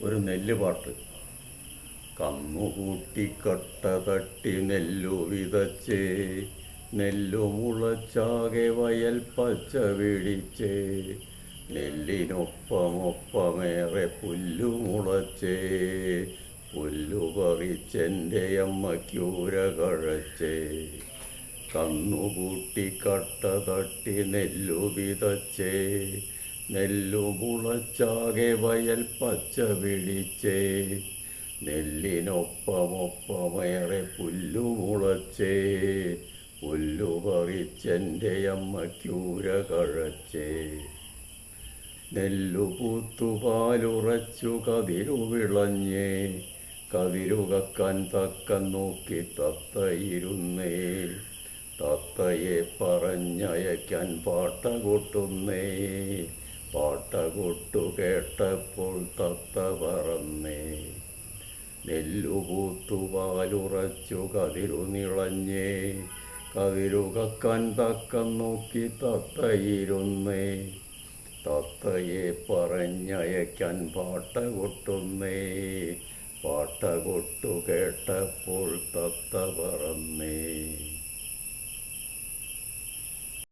ഒരു നെല്ലുപാട്ട്. കന്നുകൂട്ടിക്കട്ട തട്ടി നെല്ലു വിതച്ചേ, നെല്ലു മുളച്ചാകെ വയൽ പച്ച പിടിച്ചേ, നെല്ലിനൊപ്പമൊപ്പമേറെ പുല്ലു മുളച്ചേ, പുല്ലു പറിച്ചെൻ്റെ അമ്മയ്ക്കൂര കഴച്ചേ. കന്നുകൂട്ടിക്കട്ട തട്ടി നെല്ലു വിതച്ചേ, നെല്ലു മുളച്ചാകെ വയൽ പച്ച പിടിച്ചേ, നെല്ലിനൊപ്പമൊപ്പമേറെ പുല്ലു മുളച്ചേ, പുല്ലു പറിച്ചെൻ്റെ അമ്മയ്ക്കൂര കഴച്ചേ. നെല്ലു പൂത്തു പാലുറച്ചു കതിരു വിളഞ്ഞേ, കതിരു കക്കാൻ തക്കം നോക്കി തത്തയിരുന്നേ, തത്തയെ പറഞ്ഞയക്കാൻ പാട്ട കൊട്ടുന്നേ, പാട്ട കൊട്ടു കേട്ടപ്പോൾ തത്ത പറന്നേ. നെല്ലു പൂത്തു പാലുറച്ചു കതിരു നിളഞ്ഞേ, കതിരു കക്കാൻ തക്കം നോക്കി തത്തയിരുന്നേ, തത്തയെ പറഞ്ഞയക്കാൻ പാട്ട കൊട്ടുന്നേ, പാട്ട കൊട്ടു കേട്ടപ്പോൾ തത്ത പറന്നേ.